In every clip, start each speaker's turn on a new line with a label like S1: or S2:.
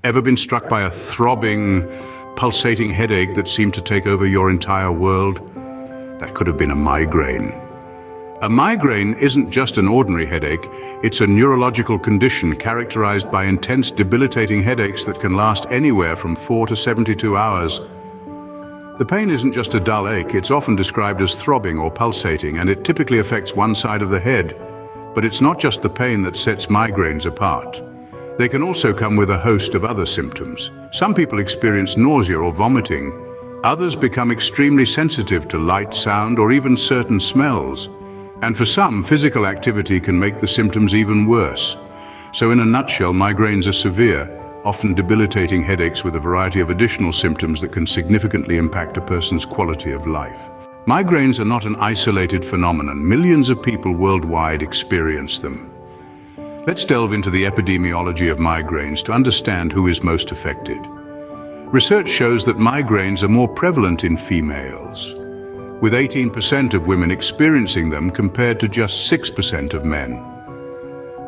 S1: Ever been struck by a throbbing, pulsating headache that seemed to take over your entire world? That could have been a migraine. A migraine isn't just an ordinary headache, it's a neurological condition characterized by intense, debilitating headaches that can last anywhere from 4 to 72 hours. The pain isn't just a dull ache, it's often described as throbbing or pulsating, and it typically affects one side of the head. But it's not just the pain that sets migraines apart. They can also come with a host of other symptoms. Some people experience nausea or vomiting. Others become extremely sensitive to light, sound, or even certain smells. And for some, physical activity can make the symptoms even worse. So in a nutshell, migraines are severe, often debilitating headaches with a variety of additional symptoms that can significantly impact a person's quality of life. Migraines are not an isolated phenomenon. Millions of people worldwide experience them. Let's delve into the epidemiology of migraines to understand who is most affected. Research shows that migraines are more prevalent in females, with 18% of women experiencing them compared to just 6% of men.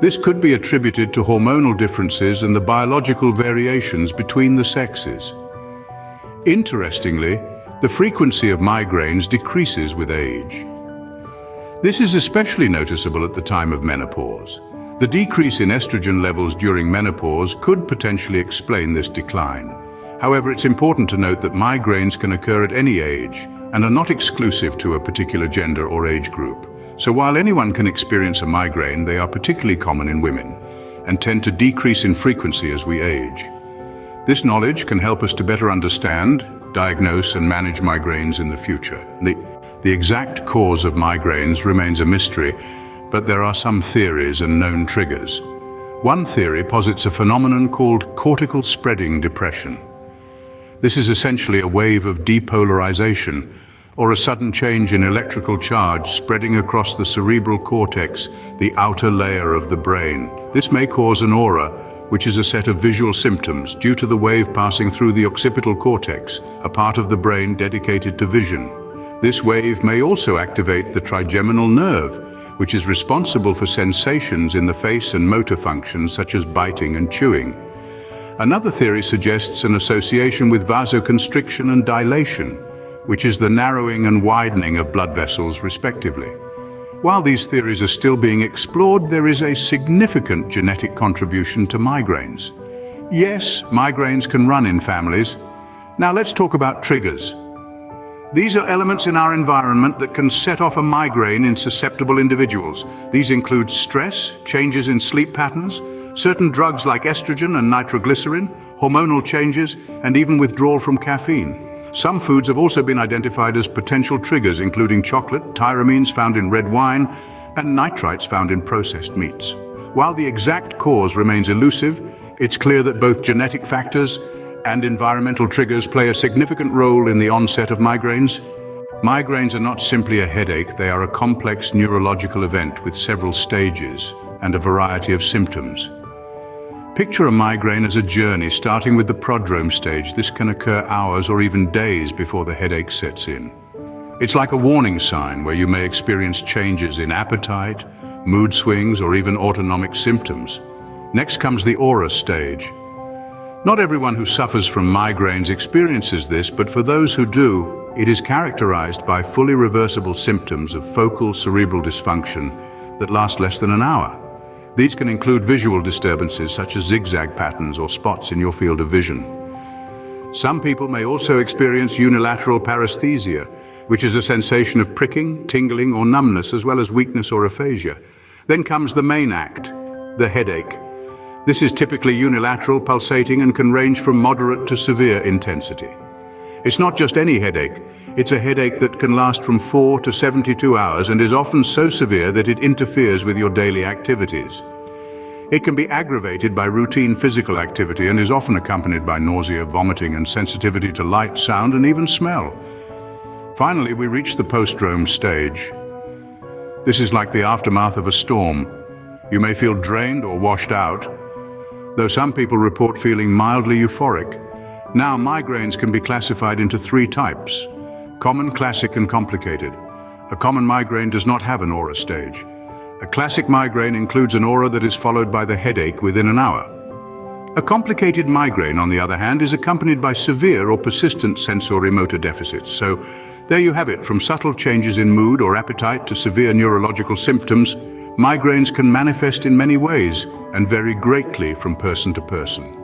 S1: This could be attributed to hormonal differences and the biological variations between the sexes. Interestingly, the frequency of migraines decreases with age. This is especially noticeable at the time of menopause. The decrease in estrogen levels during menopause could potentially explain this decline. However, it's important to note that migraines can occur at any age and are not exclusive to a particular gender or age group. So while anyone can experience a migraine, they are particularly common in women and tend to decrease in frequency as we age. This knowledge can help us to better understand, diagnose, and manage migraines in the future. The exact cause of migraines remains a mystery, but there are some theories and known triggers. One theory posits a phenomenon called cortical spreading depression. This is essentially a wave of depolarization, or a sudden change in electrical charge spreading across the cerebral cortex, the outer layer of the brain. This may cause an aura, which is a set of visual symptoms due to the wave passing through the occipital cortex, a part of the brain dedicated to vision. This wave may also activate the trigeminal nerve, which is responsible for sensations in the face and motor functions such as biting and chewing. Another theory suggests an association with vasoconstriction and dilation, which is the narrowing and widening of blood vessels respectively. While these theories are still being explored, there is a significant genetic contribution to migraines. Yes, migraines can run in families. Now let's talk about triggers. These are elements in our environment that can set off a migraine in susceptible individuals. These include stress, changes in sleep patterns, certain drugs like estrogen and nitroglycerin, hormonal changes, and even withdrawal from caffeine. Some foods have also been identified as potential triggers, including chocolate, tyramines found in red wine, and nitrites found in processed meats. While the exact cause remains elusive, it's clear that both genetic factors and environmental triggers play a significant role in the onset of migraines. Migraines are not simply a headache, they are a complex neurological event with several stages and a variety of symptoms. Picture a migraine as a journey starting with the prodrome stage. This can occur hours or even days before the headache sets in. It's like a warning sign where you may experience changes in appetite, mood swings, or even autonomic symptoms. Next comes the aura stage. Not everyone who suffers from migraines experiences this, but for those who do, it is characterized by fully reversible symptoms of focal cerebral dysfunction that last less than an hour. These can include visual disturbances such as zigzag patterns or spots in your field of vision. Some people may also experience unilateral paresthesia, which is a sensation of pricking, tingling, or numbness, as well as weakness or aphasia. Then comes the main act, the headache. This is typically unilateral, pulsating, and can range from moderate to severe intensity. It's not just any headache. It's a headache that can last from 4 to 72 hours and is often so severe that it interferes with your daily activities. It can be aggravated by routine physical activity and is often accompanied by nausea, vomiting, and sensitivity to light, sound, and even smell. Finally, we reach the postdrome stage. This is like the aftermath of a storm. You may feel drained or washed out, though some people report feeling mildly euphoric. Now, migraines can be classified into 3 types: common, classic, and complicated. A common migraine does not have an aura stage. A classic migraine includes an aura that is followed by the headache within an hour. A complicated migraine, on the other hand, is accompanied by severe or persistent sensory-motor deficits. So there you have it, from subtle changes in mood or appetite to severe neurological symptoms. Migraines can manifest in many ways and vary greatly from person to person.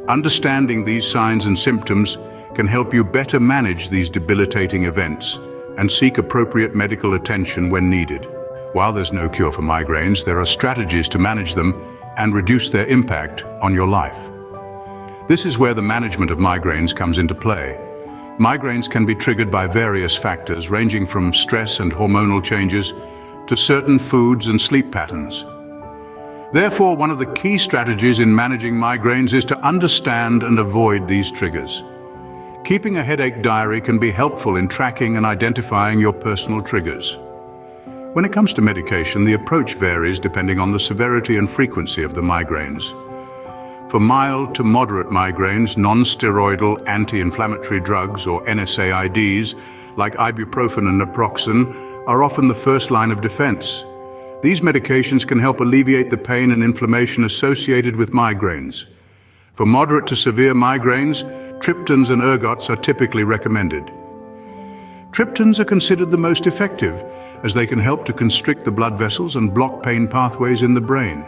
S1: Understanding these signs and symptoms can help you better manage these debilitating events and seek appropriate medical attention when needed. While there's no cure for migraines, there are strategies to manage them and reduce their impact on your life. This is where the management of migraines comes into play. Migraines can be triggered by various factors, ranging from stress and hormonal changes to certain foods and sleep patterns. Therefore, one of the key strategies in managing migraines is to understand and avoid these triggers. Keeping a headache diary can be helpful in tracking and identifying your personal triggers. When it comes to medication, the approach varies depending on the severity and frequency of the migraines. For mild to moderate migraines, non-steroidal anti-inflammatory drugs, or NSAIDs, like ibuprofen and naproxen, are often the first line of defense. These medications can help alleviate the pain and inflammation associated with migraines. For moderate to severe migraines, triptans and ergots are typically recommended. Triptans are considered the most effective, as they can help to constrict the blood vessels and block pain pathways in the brain.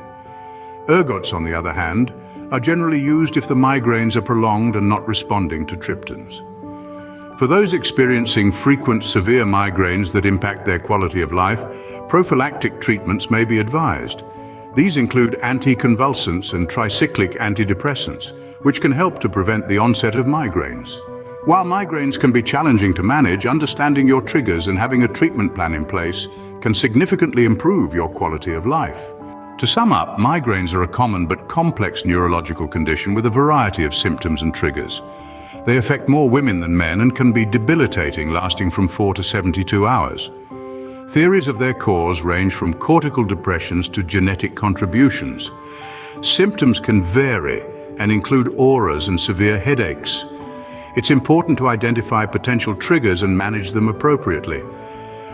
S1: Ergots, on the other hand, are generally used if the migraines are prolonged and not responding to triptans. For those experiencing frequent severe migraines that impact their quality of life, prophylactic treatments may be advised. These include anticonvulsants and tricyclic antidepressants, which can help to prevent the onset of migraines. While migraines can be challenging to manage, understanding your triggers and having a treatment plan in place can significantly improve your quality of life. To sum up, migraines are a common but complex neurological condition with a variety of symptoms and triggers. They affect more women than men and can be debilitating, lasting from 4 to 72 hours. Theories of their cause range from cortical depressions to genetic contributions. Symptoms can vary and include auras and severe headaches. It's important to identify potential triggers and manage them appropriately.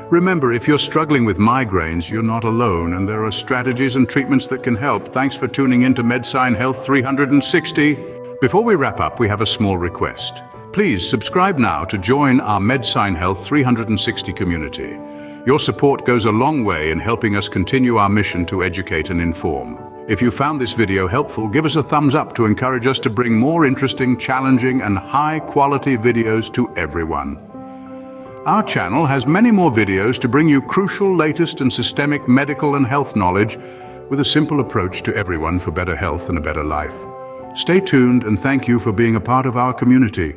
S1: Remember, if you're struggling with migraines, you're not alone, and there are strategies and treatments that can help. Thanks for tuning in to MedSign Health 360. Before we wrap up, we have a small request. Please subscribe now to join our MedSign Health 360 community. Your support goes a long way in helping us continue our mission to educate and inform. If you found this video helpful, give us a thumbs up to encourage us to bring more interesting, challenging, and high-quality videos to everyone. Our channel has many more videos to bring you crucial, latest, and systemic medical and health knowledge with a simple approach to everyone for better health and a better life. Stay tuned, and thank you for being a part of our community.